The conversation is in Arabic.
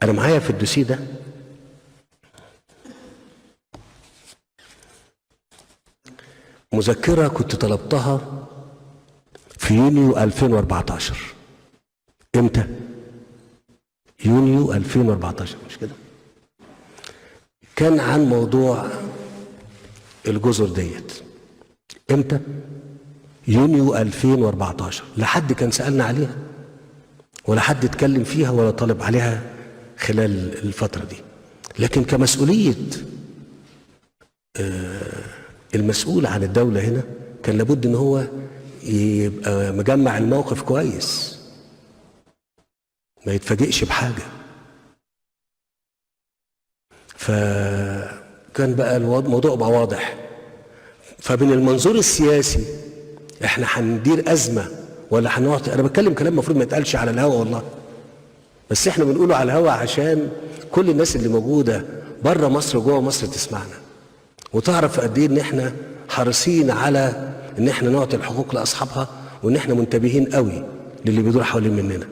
أنا معايا في الدوسيه ده مذكرة كنت طلبتها في يونيو 2014. امتى؟ يونيو 2014 مش كده؟ كان عن موضوع الجزر ديت. امتى؟ يونيو 2014. لا حد كان سألنا عليها ولا حد اتكلم فيها ولا طالب عليها خلال الفترة دي، لكن كمسؤولية المسؤول عن الدولة هنا كان لابد ان هو يبقى مجمع الموقف كويس، ما يتفاجئش بحاجة. فكان بقى الموضوع بقى واضح. فمن المنظور السياسي احنا هندير أزمة ولا هنعطي؟ انا بتكلم كلام المفروض ما يتقالش على الهوا والله، بس احنا بنقوله على الهوا عشان كل الناس اللي موجودة بره مصر وجوه مصر تسمعنا وتعرف قد ايه ان احنا حريصين على ان احنا نعطي الحقوق لاصحابها، وان احنا منتبهين قوي للي بيدور حوالين مننا.